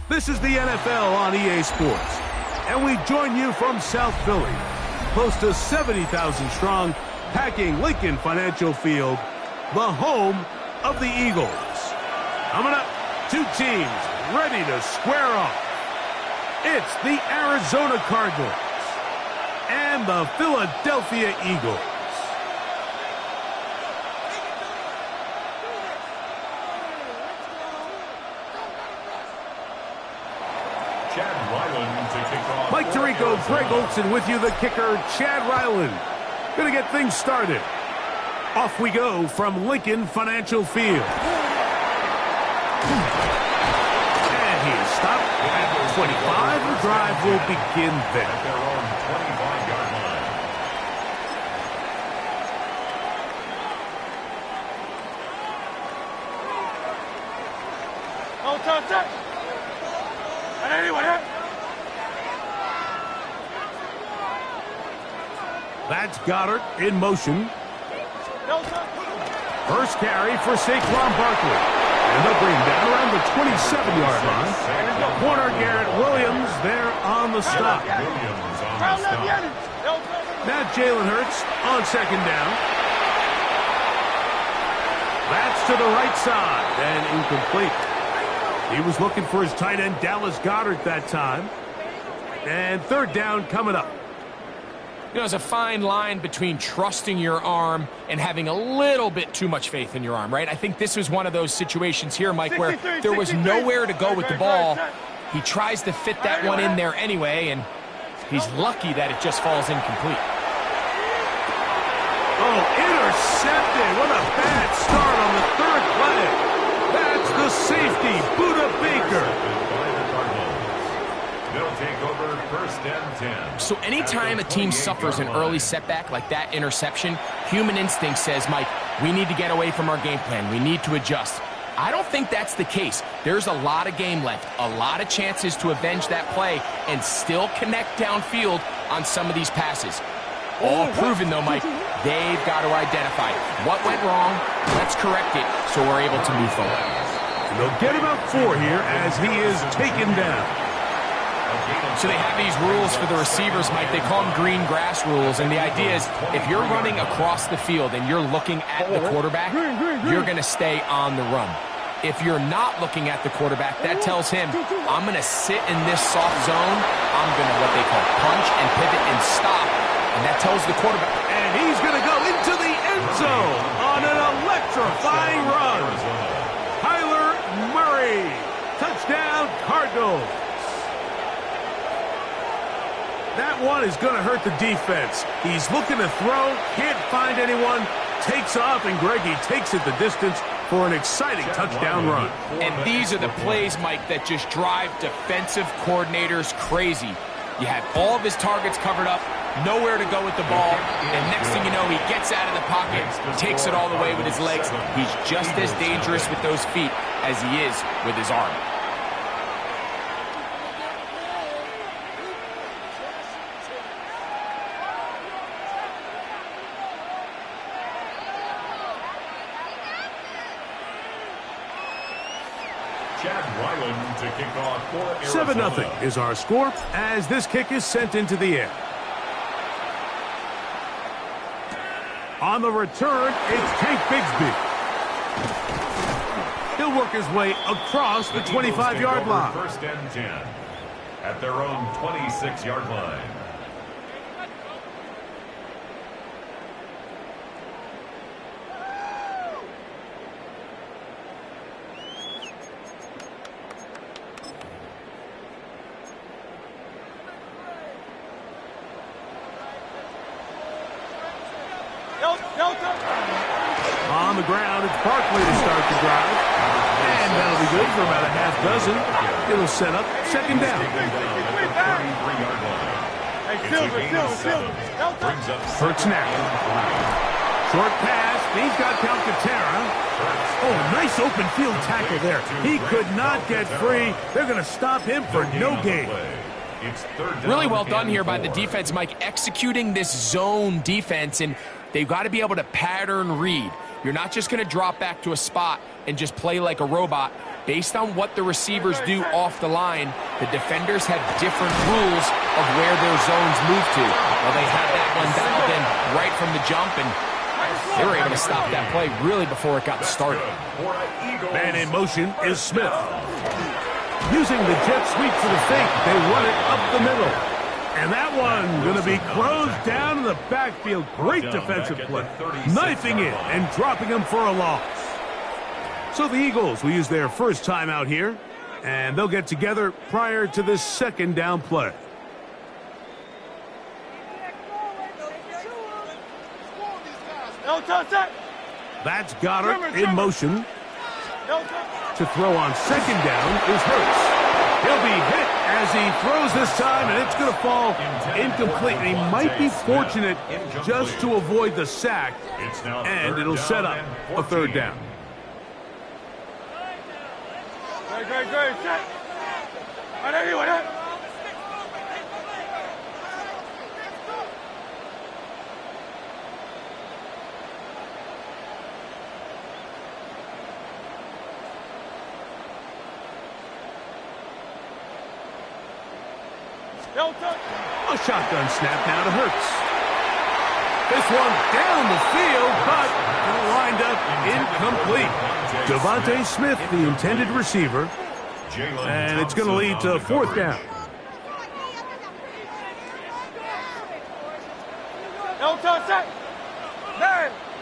This is the NFL on EA Sports, and we join you from South Philly, close to 70,000 strong, packing Lincoln Financial Field, the home of the Eagles. Coming up, two teams ready to square off. It's the Arizona Cardinals and the Philadelphia Eagles. Mike Tirico, Greg Olson with you, the kicker, Chad Ryland. Gonna get things started. Off we go from Lincoln Financial Field. And he is stopped at 25. The drive will begin there. At their own 25-yard line. Oh, touch. And anyway, That's Goddard in motion. First carry for Saquon Barkley. And they'll bring him down around the 27-yard line. Corner Garrett Williams there on the stop. Now Jalen Hurts on second down. That's to the right side and incomplete. He was looking for his tight end Dallas Goedert that time. And third down coming up. You know, there's a fine line between trusting your arm and having a little bit too much faith in your arm, right? I think this was one of those situations here, Mike, where there was nowhere to go with the ball. He tries to fit that one in there anyway, and he's lucky that it just falls incomplete. Oh, intercepted. What a bad start on the third play. That's the safety, Buda Baker. They'll take over first and 10. So anytime a team suffers an early setback like that interception, human instinct says, Mike, we need to get away from our game plan. We need to adjust. I don't think that's the case. There's a lot of game left, a lot of chances to avenge that play and still connect downfield on some of these passes. All proven, though, Mike, they've got to identify what went wrong, let's correct it so we're able to move forward. And they'll get about 4 here as he is taken down. So they have these rules for the receivers, Mike. They call them green grass rules, and the idea is if you're running across the field and you're looking at the quarterback, you're going to stay on the run. If you're not looking at the quarterback, that tells him, I'm going to sit in this soft zone. I'm going to what they call punch and pivot and stop, and that tells the quarterback. And he's going to go into the end zone on an electrifying run. Kyler Murray, touchdown Cardinals. That one is going to hurt the defense. He's looking to throw, can't find anyone, takes off, and Greggy takes it the distance for an exciting touchdown run. And these are the plays, Mike, that just drive defensive coordinators crazy. You have all of his targets covered up, nowhere to go with the ball, and next thing you know, he gets out of the pocket, takes it all the way with his legs. He's just as dangerous with those feet as he is with his arm. To kick off for 7-0 is our score as this kick is sent into the air. On the return, it's Tank Bigsby. He'll work his way across the 25-yard line. First and 10 at their own 26-yard line. On the ground, it's Barkley to start the drive. And that'll be good for about a half dozen. It'll set up second down. Hurts now. Short pass. He's got Calcaterra. Oh, nice open field tackle there. He could not get free. They're going to stop him for no gain. Really well done here by the defense, Mike, executing this zone defense, and they've got to be able to pattern read. You're not just going to drop back to a spot and just play like a robot. Based on what the receivers do off the line, the defenders have different rules of where their zones move to. Well, they had that one dialed in right from the jump, and they were able to stop that play really before it got started. Man in motion is Smith. Using the jet sweep for the fake, they run it up the middle. And that one going to be closed down in the backfield. Great defensive play. Knifing it and dropping him for a loss. So the Eagles will use their first time out here, and they'll get together prior to this second down play. That's Goddard in motion. To throw on second down is Hurts. He'll be hit as he throws this time, and it's going to fall incomplete. And he might be fortunate just to avoid the sack, and it'll set up a third down. Great. Set. And anyway, a shotgun snap now to Hurts. This one down the field, but lined up incomplete. Devontae Smith, the intended receiver, and it's going to lead to fourth down.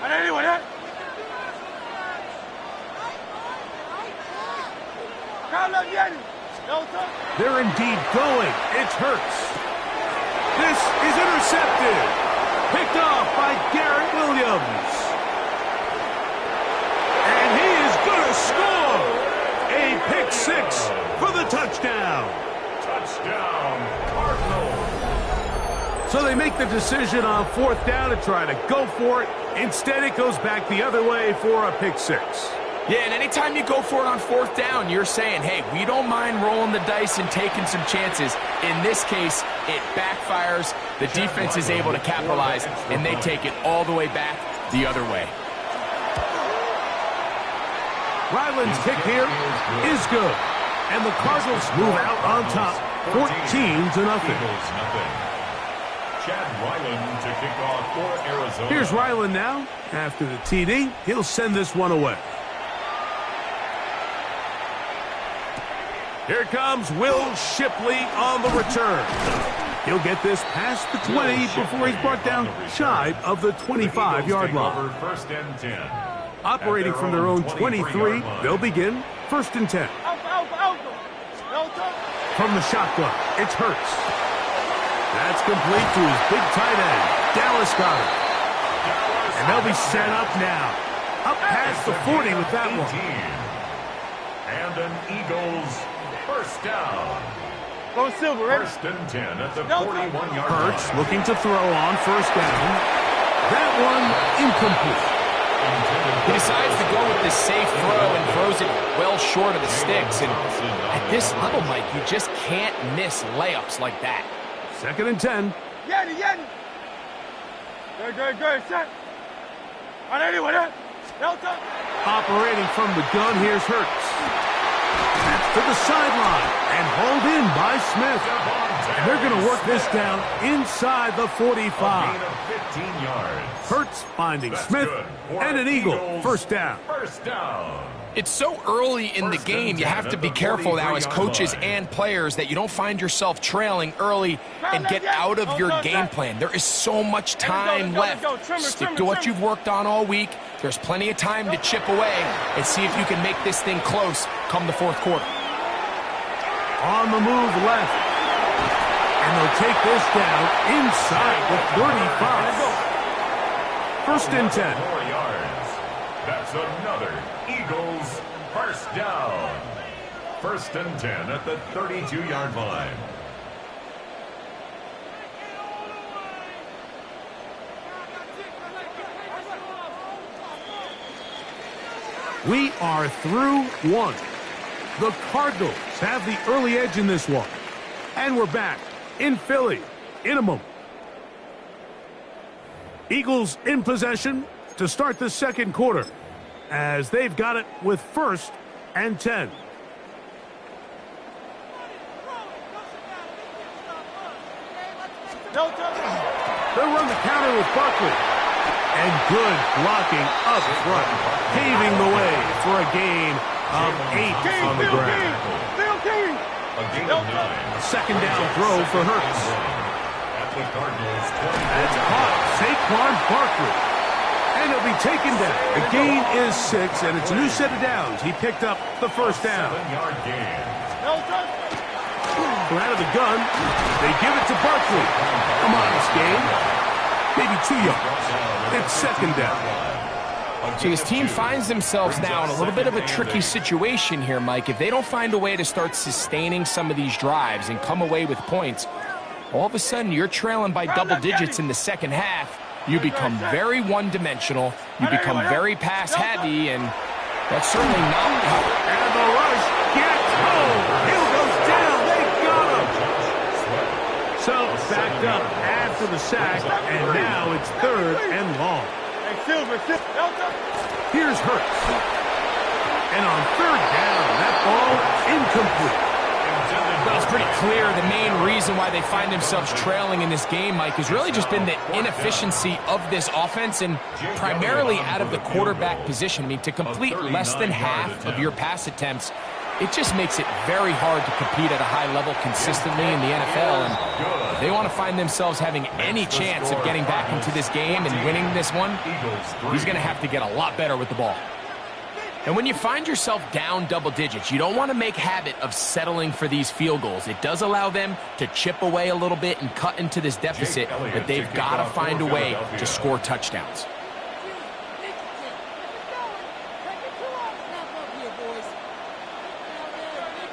and anyway, They're indeed going. It's Hurts. This is intercepted. Picked off by Garrett Williams. And he is going to score. A pick six for the touchdown. Touchdown, Cardinals. So they make the decision on fourth down to try to go for it. Instead, it goes back the other way for a pick six. Yeah, and anytime you go for it on fourth down, you're saying, hey, we don't mind rolling the dice and taking some chances. In this case, it backfires. The defense is able to capitalize, and they take it all the way back the other way. Ryland's kick here is good. And the Cardinals move out on top, 14-0. Chad Ryland to kick off for Arizona. Here's Ryland now. After the TD, he'll send this one away. Here comes Will Shipley on the return. He'll get this past the 20 before he's brought down shy of the 25-yard line. First and 10. Operating from their own 23, they'll begin first and 10. From the shotgun, it's Hurts. That's complete to his big tight end, Dallas Goddard. And they'll be set up now. Up past the 40 with that one. And an Eagles first down. Go Silver, ready? First and 10 at the 41-yard line. Hurts looking to throw on first down. That one incomplete. He decides to go with this safe throw and throws it well short of the sticks. And at this level, Mike, you just can't miss layups like that. Second and 10. Yanni. Good. Set. And anyway, Delta. Operating from the gun, here's Hurts. That's to the sideline and hauled in by Smith. And they're going to work this down inside the 45. 15 yards. Hurts finding Smith and an Eagle. First down. First down. It's so early in the game, you have to be careful now as coaches and players that you don't find yourself trailing early and get out of your game plan. There is so much time left. Stick to what you've worked on all week. There's plenty of time to chip away and see if you can make this thing close come the fourth quarter. On the move left. And they'll take this down inside the 35. First and 10. 4 yards. That's another Eagles first down. First and 10 at the 32-yard line. We are through one. The Cardinals have the early edge in this one. And we're back in Philly in a moment. Eagles in possession to start the second quarter as they've got it with first and 10. No touch. They'll run the counter with Barkley. And good blocking up front, paving the way for a gain of 8 on the ground. A gain of 9. Second down throw for Hurts. At the Cardinals' 20. That's caught. Saquon Barkley. And he'll be taken down. The gain is 6, and it's a new set of downs. He picked up the first down. 7-yard gain. No touch. From out of the gun, they give it to Barkley. A modest gain. Maybe 2 yards. It's second down. So this team finds themselves now in a little bit of a tricky situation here, Mike. If they don't find a way to start sustaining some of these drives and come away with points, all of a sudden you're trailing by double digits in the second half. You become very one-dimensional. You become very pass-heavy, and that's certainly not how. And the rush gets home. Hill goes down. They got him. So backed up after the sack, and now it's third and long. Hey, Silver. No touch. Here's Hurts. And on third down, that ball incomplete. Well, it's pretty clear the main reason why they find themselves trailing in this game, Mike, has really just been the inefficiency of this offense and primarily out of the quarterback position. I mean, to complete less than half of your pass attempts, it just makes it very hard to compete at a high level consistently in the NFL. And if they want to find themselves having any chance of getting back into this game and winning this one, he's going to have to get a lot better with the ball. And when you find yourself down double digits, you don't want to make habit of settling for these field goals. It does allow them to chip away a little bit and cut into this deficit, but they've got to find a way to score touchdowns.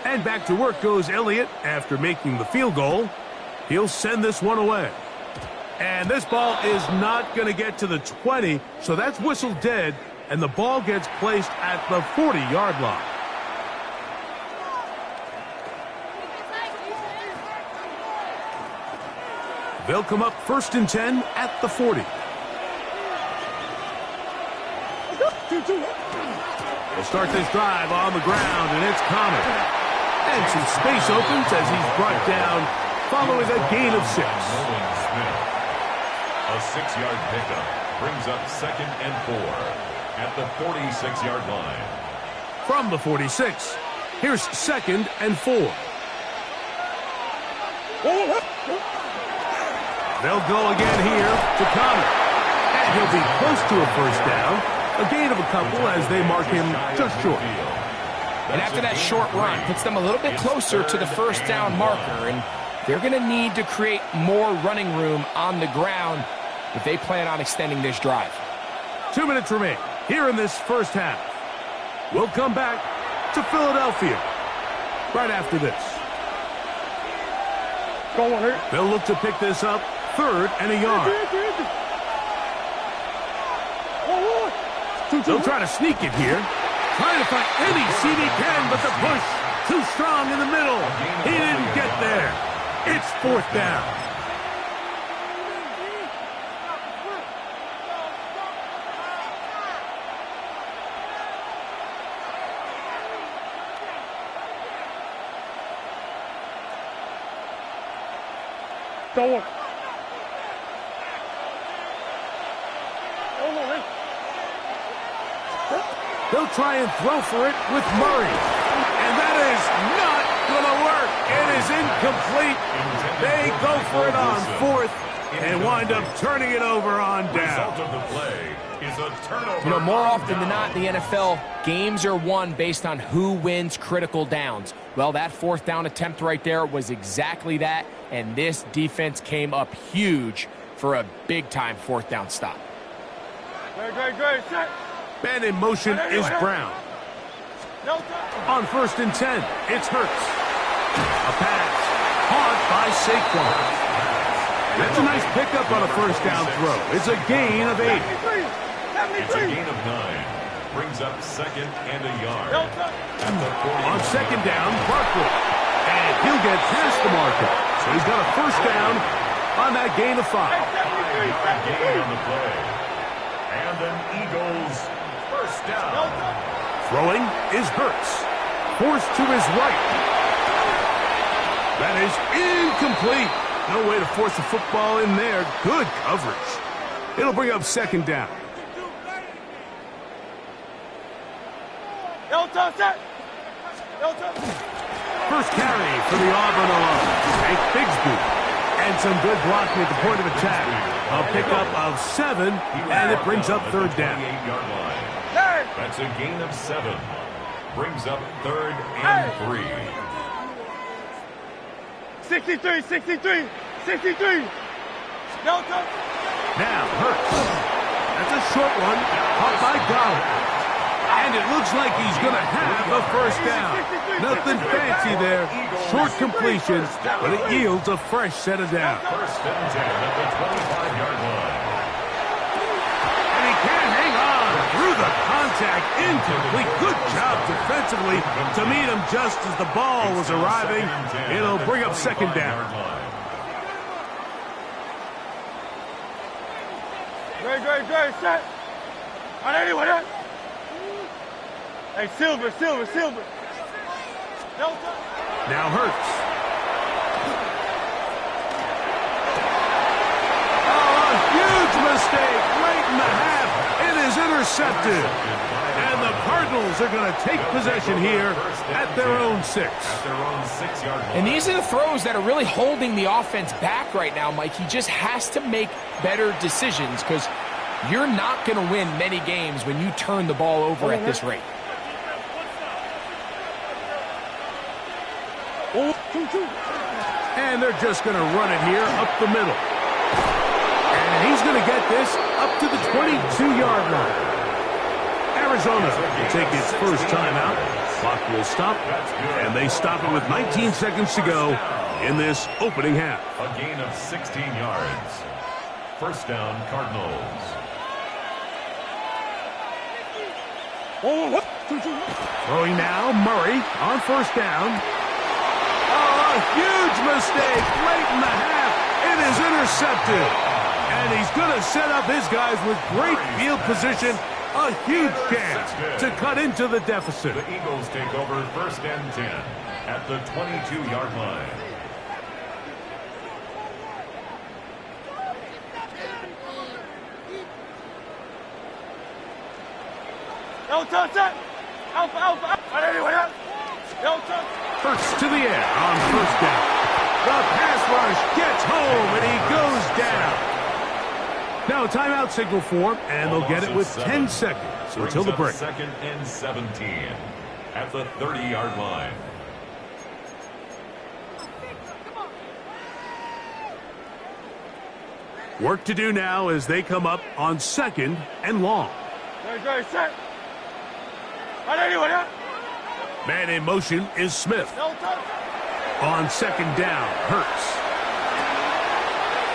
And back to work goes Elliott after making the field goal. He'll send this one away. And this ball is not going to get to the 20, so that's whistled dead. And the ball gets placed at the 40-yard line. They'll come up first and 10 at the 40. They'll start this drive on the ground, and it's Connor. And some space opens as he's brought down following a gain of 6. A 6-yard pickup brings up second and 4. At the 46-yard line. From the 46, here's second and 4. They'll go again here to Connor. And he'll be close to a first down. A gain of a couple as they mark him just short. And after that short run, puts them a little bit closer to the first down marker. And they're going to need to create more running room on the ground if they plan on extending this drive. 2 minutes remain here in this first half. We'll come back to Philadelphia right after this. Go on, Hurt. They'll look to pick this up third and a yard. They'll try to sneak it here. Trying to find any seat he can, but the push too strong in the middle. He didn't get there. It's fourth down. Go on. They'll try and throw for it with Murray. And that is not going to work. It is incomplete. They go for it on fourth and wind up turning it over on down. Result of the play is a turnover. You know, more often than not in the NFL, games are won based on who wins critical downs. Well, that fourth down attempt right there was exactly that, and this defense came up huge for a big-time fourth down stop. Great. Set. Man in motion is Brown. On first and 10, it's Hurts. A pass caught by Saquon. That's a nice pickup on a first down throw. It's a gain of 8. It's a gain of 9. Brings up second and a yard. At the 40. On second down, Barkley. And he'll get past the marker. So he's got a first down on that gain of 5. Gain on the play. And an Eagles first down. Throwing is Hurts. Forced to his right. That is incomplete. No way to force the football in there. Good coverage. It'll bring up second down. First carry for the Auburn alone. A Bigsby. And some good blocking at the point of attack. A pickup of 7, and it brings up third down. That's a gain of 7. Brings up 3rd and 3. 63, 63, 63. Now, Hurts. That's a short one. Caught by Goddard. And it looks like he's going to have a first down. Nothing fancy there. Short completion, but it yields a fresh set of downs. First and 10 at the 25-yard line. And he can't hang on through the contact. Incomplete. Good job defensively to meet him just as the ball was arriving. It'll bring up second down. Great, set. On anyone else? Hey, Silver. Now Hurts. Oh, a huge mistake late in the half. It is intercepted. And the Cardinals are going to take possession here at their own 6. And these are the throws that are really holding the offense back right now, Mike. He just has to make better decisions because you're not going to win many games when you turn the ball over at this rate. And they're just going to run it here up the middle. And he's going to get this up to the 22-yard line. Arizona will take its first timeout. Clock will stop, and they stop it with 19 seconds to go in this opening half. A gain of 16 yards. First down, Cardinals. Throwing now, Murray on first down. Oh, a huge mistake late in the half. It is intercepted. And he's going to set up his guys with great field position. A huge chance to cut into the deficit. The Eagles take over first and 10 at the 22-yard line. Alpha. On anyone else? Hurts to the air on first down. The pass rush gets home, and he goes down. Now a timeout signal for him, and they'll get it with 10 seconds until the break. Second and 17 at the 30-yard line. Work to do now as they come up on second and long. Great, set. On anyone else? Man in motion is Smith. On second down, Hurts.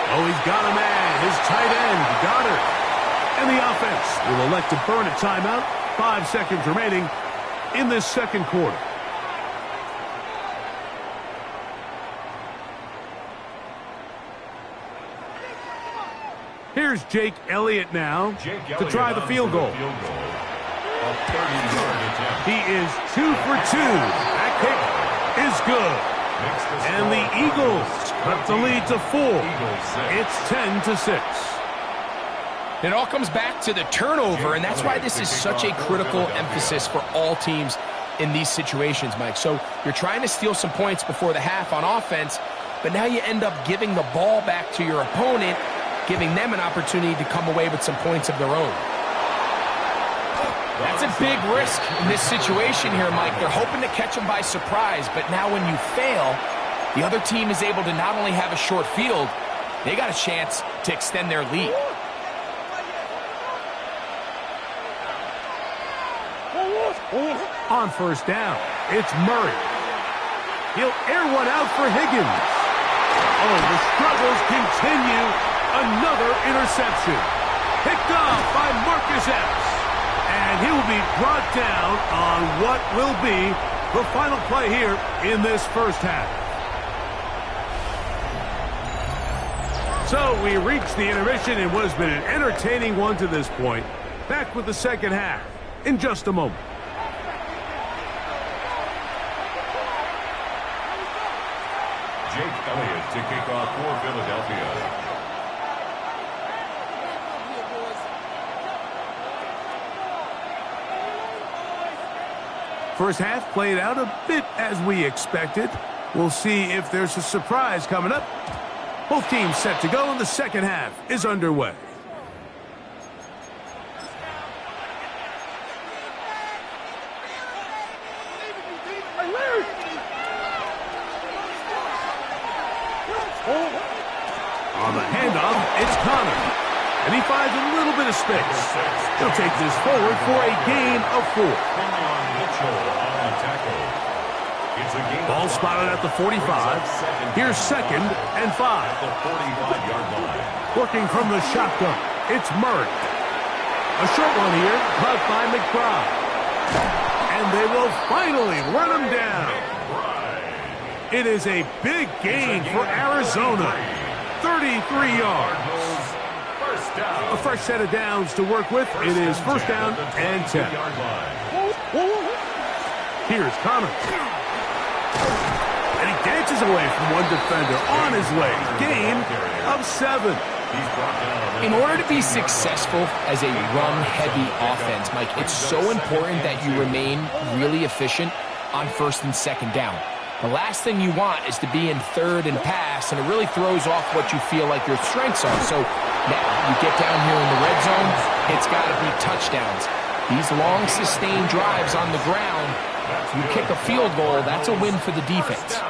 Oh, he's got a man, his tight end, Goddard. And the offense will elect to burn a timeout. 5 seconds remaining in this second quarter. Here's Jake Elliott now to try the field goal. He is 2 for 2. That kick is good. And the Eagles cut the lead to 4. It's 10-6. It all comes back to the turnover, and that's why this is such a critical emphasis for all teams in these situations, Mike. So you're trying to steal some points before the half on offense, but now you end up giving the ball back to your opponent, giving them an opportunity to come away with some points of their own. That's a big risk in this situation here, Mike. They're hoping to catch them by surprise, but now when you fail, the other team is able to not only have a short field, they got a chance to extend their lead. On first down, it's Murray. He'll air one out for Higgins. Oh, the struggles continue. Another interception. Picked off by Marcus Epps. And he will be brought down on what will be the final play here in this first half. So we reached the intermission in what has been an entertaining one to this point. Back with the second half in just a moment. Jake Elliott to kick off for Philadelphia. First half played out a bit as we expected. We'll see if there's a surprise coming up. Both teams set to go, and the second half is underway. On the handoff, it's Connor. And he finds a little bit of space. He'll take this forward for a gain of 4. Ball spotted at the 45. Here's 2nd and 5. Working from the shotgun, it's Murray. A short one here, caught by McBride. And they will finally run him down. It is a big gain for Arizona. 33 yards. A fresh set of downs to work with. It is 1st down and 10. Here's Connor. And he dances away from one defender on his way. Gain of 7. In order to be successful as a run-heavy offense, Mike, it's so important that you remain really efficient on 1st and 2nd down. The last thing you want is to be in 3rd and pass, and it really throws off what you feel like your strengths are. So now you get down here in the red zone, it's got to be touchdowns. These long, sustained drives on the ground, you kick a field goal, that's a win for the defense.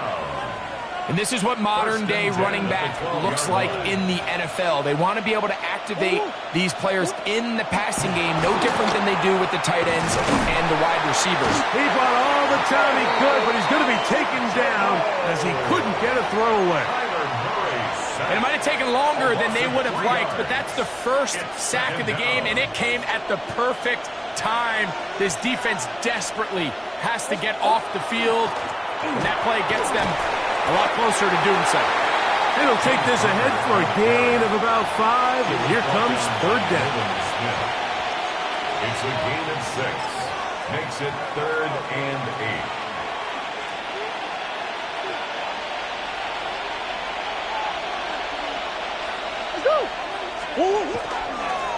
And this is what modern-day running back looks like in the NFL. They want to be able to activate these players in the passing game, no different than they do with the tight ends and the wide receivers. He bought all the time he could, but he's going to be taken down as he couldn't get a throwaway. And it might have taken longer than they would have liked, but that's the first sack of the game, and it came at the perfect time. This defense desperately has to get off the field, and that play gets them a lot closer to doing so. It'll take this ahead for a gain of about 5, and here comes 3rd down. It's a gain of 6. Makes it 3rd and 8.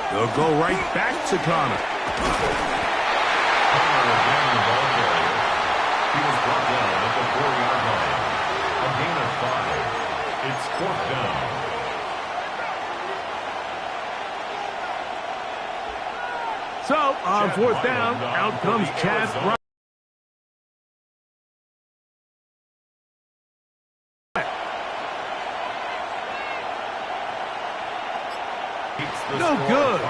They'll go right back to Connor. He was brought down at the 4-yard line. A gain of 5. It's 4th down. So, on 4th down, out comes Chad Bryant. No good.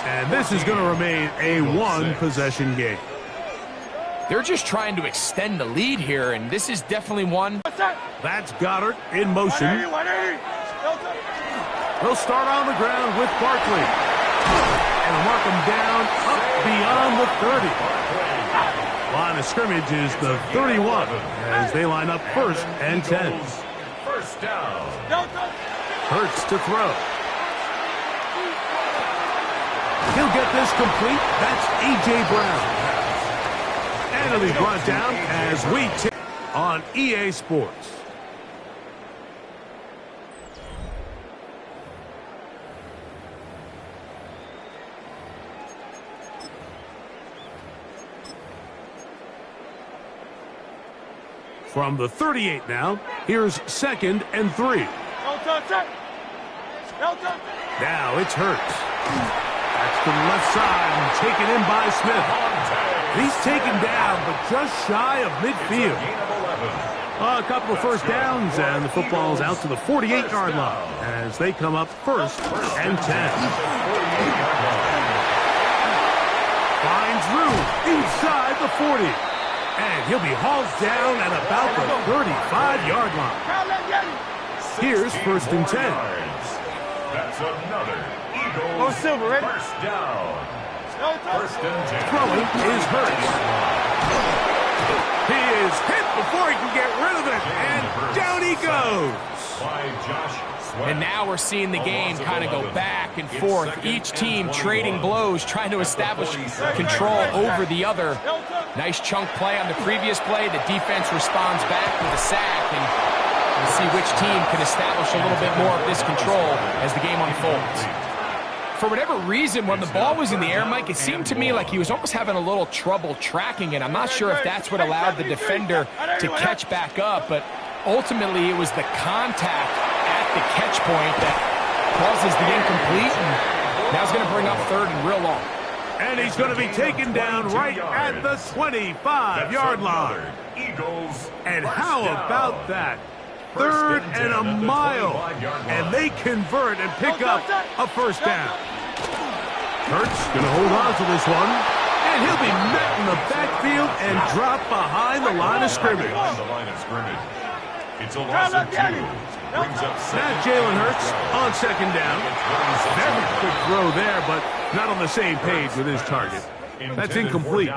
And this is going to remain a 1-possession game. They're just trying to extend the lead here, and this is definitely one. That's Goddard in motion. 180. They'll start on the ground with Barkley. And mark him down up beyond the 30. Line of scrimmage is the 31 as they line up 1st and 10. 1st down. Hurts to throw. He'll get this complete. That's A.J. Brown. And he'll be brought down as we take on EA Sports. From the 38 now, here's 2nd and 3. Now it's Hurts. That's to the left side and taken in by Smith. He's taken down, but just shy of midfield. A couple of 1st downs, and the football's out to the 48-yard line as they come up 1st and 10. Finds room inside the 40. And he'll be hauled down at about the 35-yard line. Here's 1st and 10. That's another Eagles 1st down. 1st and 10. Throwing is Hurts. He is hit before he can get rid of it, and down he goes. And now we're seeing the game kind of go back and forth. Each team trading blows, trying to establish control over the other. Nice chunk play on the previous play. The defense responds back with a sack, and and see which team can establish a little bit more of this control as the game unfolds. For whatever reason, when the ball was in the air, Mike, it seemed to me like he was almost having a little trouble tracking it. I'm not sure if that's what allowed the defender to catch back up, but ultimately it was the contact at the catch point that causes the incomplete, and now he's going to bring up third and real long. And he's going to be taken down right at the 25-yard line. And how about that? Third and a mile. And they convert and pick up a first down. Hurts going to hold on to this one. And he'll be met in the backfield and drop behind the line of scrimmage. It's a loss of 2. Now Jalen Hurts on second down. Very quick throw there, but not on the same page with his target. That's incomplete.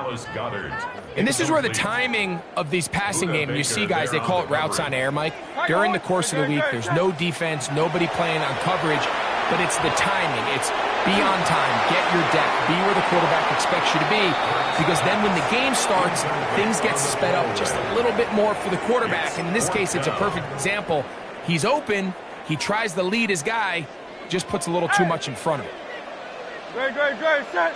And this is where the timing of these passing games, you see guys, they call it routes on air, Mike. During the course of the week, there's no defense, nobody playing on coverage, but it's the timing. It's be on time, get your depth, be where the quarterback expects you to be, because then when the game starts, things get sped up just a little bit more for the quarterback. And in this case, it's a perfect example. He's open, he tries to lead his guy, just puts a little too much in front of him. Great, set.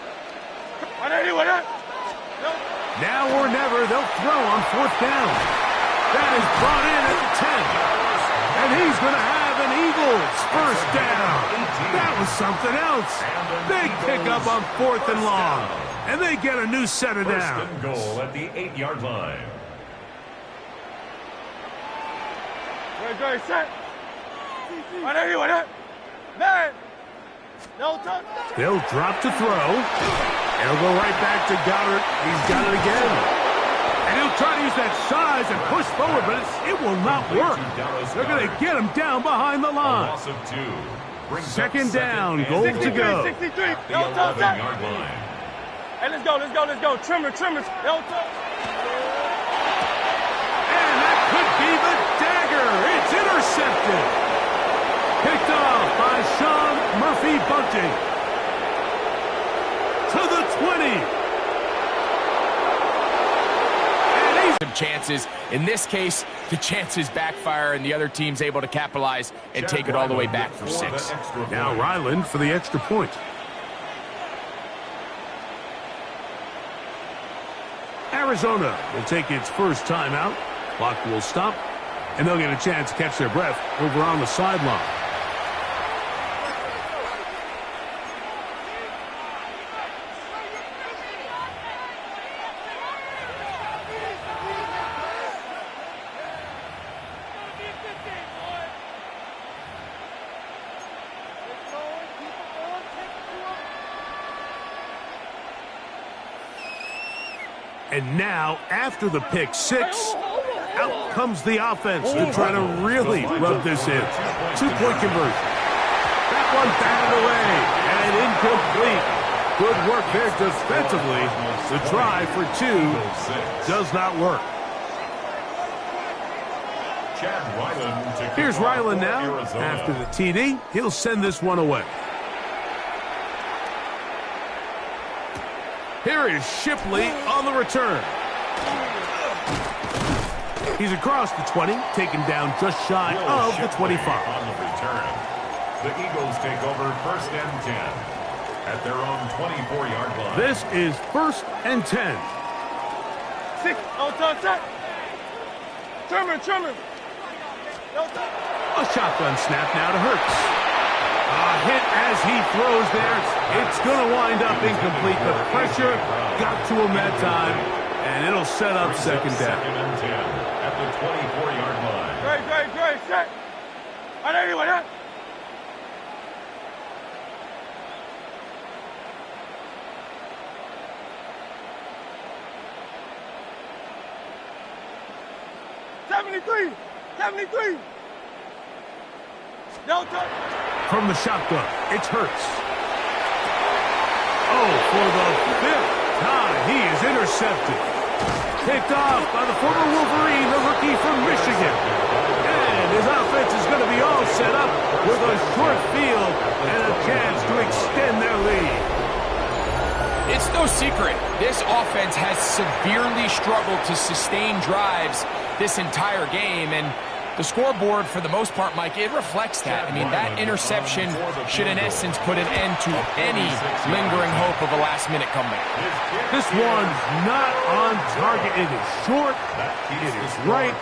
Now or never, they'll throw on fourth down. That is brought in at the 10. And he's going to have an Eagles first down. That was something else. Big pickup on fourth and long. And they get a new set of downs. First and goal at the 8-yard line. Great, set. Man. No touch. They'll drop to throw. And he'll go right back to Goddard. He's got it again. And he'll try to use that size and push forward, but it will not work. They're going to get him down behind the line. Loss of 2. Second down, goal to go. 63. No touch. Hey, let's go. Trimmers. No touch. And that could be the dagger. It's intercepted. Picked off by Sean Murphy-Bunting. To the 20. Some chances. In this case, the chances backfire and the other team's able to capitalize and take it all the way back for 6. Now Ryland for the extra point. Arizona will take its first timeout. Clock will stop, and they'll get a chance to catch their breath over on the sideline. And now, after the pick 6, out comes the offense to try to really rub this in. 2-point conversion. That one batted away and incomplete. Good work there defensively. The try for 2 does not work. Here's Ryland now. After the TD, he'll send this one away. Here is Shipley on the return. He's across the 20, taken down just shy of the 25. On the return, the Eagles take over first and 10 at their own 24-yard line. This is first and 10. 6. No touch. Trimmer. No touch. A shotgun snap now to Hurts. A hit as he throws there. It's going to wind up incomplete. The pressure got to him that time, and it'll set up second down. Second and 10 at the 24-yard line. Great, set. Anyone. 73. No touch. From the shotgun, it's Hurts. Oh, for the 5th time, he is intercepted. Picked off by the former Wolverine, the rookie from Michigan. And his offense is going to be all set up with a short field and a chance to extend their lead. It's no secret, this offense has severely struggled to sustain drives this entire game, and The scoreboard, for the most part, Mike, it reflects that. I mean, that interception should, in essence, put an end to any lingering hope of a last-minute comeback. This one's not on target. It is short. It is right.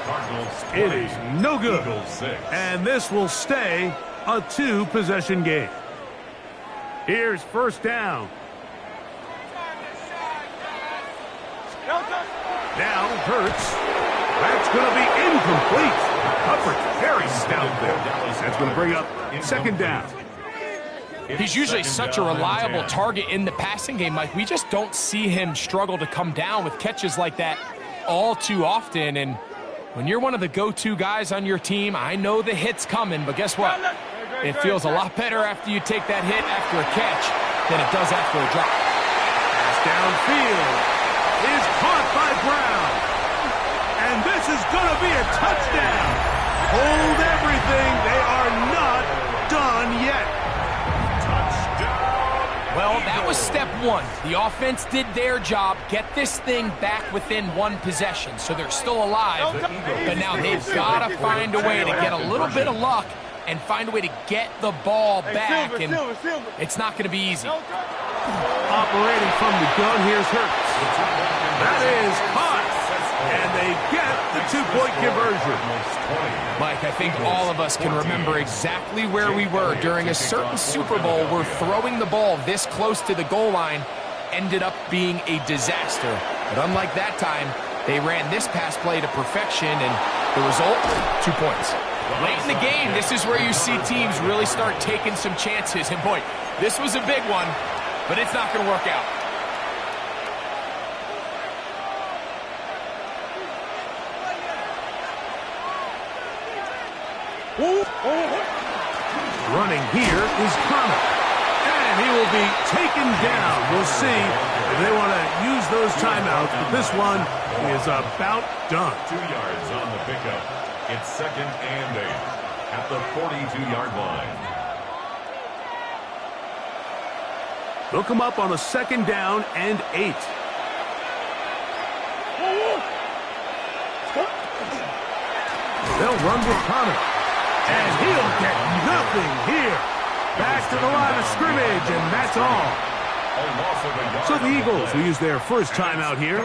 It is no good. And this will stay a 2-possession game. Here's first down. Now Hurts. That's going to be incomplete. Coverage very stout there. That's going to bring up second down. He's usually such a reliable target in the passing game, Mike. We just don't see him struggle to come down with catches like that all too often. And when you're one of the go-to guys on your team, I know the hit's coming, but guess what? It feels a lot better after you take that hit after a catch than it does after a drop. Pass downfield is caught by Brown. And this is going to be a touchdown. Hold everything. They are not done yet. Touchdown. Well, that was step one. The offense did their job, get this thing back within 1 possession. So they're still alive, but now they've got to find a way to get a little bit of luck and find a way to get the ball back, and it's not going to be easy. Operating from the gun, here's Hurts. That is caught, and they get the 2-point conversion. Mike, I think all of us can remember exactly where we were during a certain Super Bowl where throwing the ball this close to the goal line ended up being a disaster. But unlike that time, they ran this pass play to perfection, and the result, 2 points. Late in the game, this is where you see teams really start taking some chances. And boy, this was a big one, but it's not going to work out. Running here is Connor. And he will be taken down. We'll see if they want to use those timeouts, but this one is about done. 2 yards on the pickup. It's second and 8 at the 42-yard line. They'll come up on a second down and 8. They'll run with Connor. And he'll get nothing here. Back to the line of scrimmage, and that's all. So the Eagles will use their first timeout here,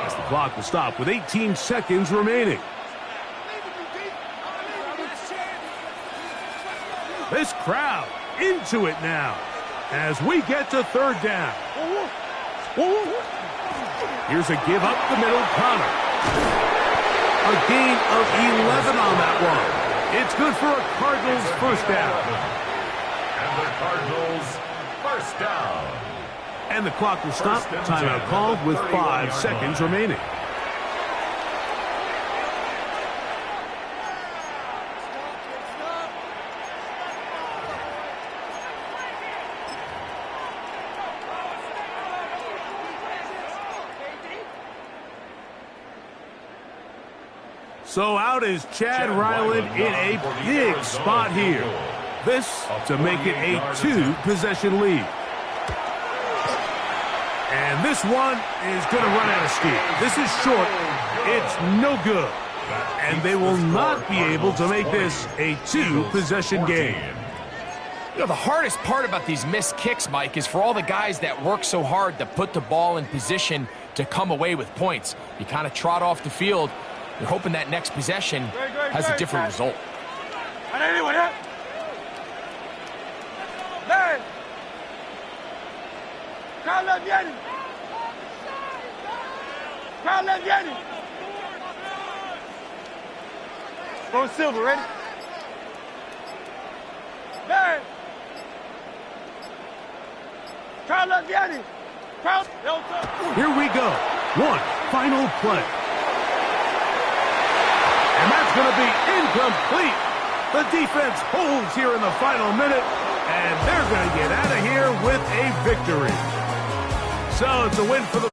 as the clock will stop with 18 seconds remaining. This crowd into it now as we get to third down. Here's a give up the middle, Connor. A gain of 11 on that one. It's good for a Cardinals first down. And the Cardinals first down. And the clock will stop. Timeout called with 5 seconds remaining. So out is Chad Ryland in a big spot here. This to make it a 2-possession lead. And this one is going to run out of steam. This is short. It's no good. And they will not be able to make this a 2-possession game. You know, the hardest part about these missed kicks, Mike, is for all the guys that work so hard to put the ball in position to come away with points. You kind of trot off the field. You're hoping that next possession has a different result. Go Silver, ready? Here we go. One final play. And that's going to be incomplete. The defense holds here in the final minute, and they're going to get out of here with a victory. So it's a win for the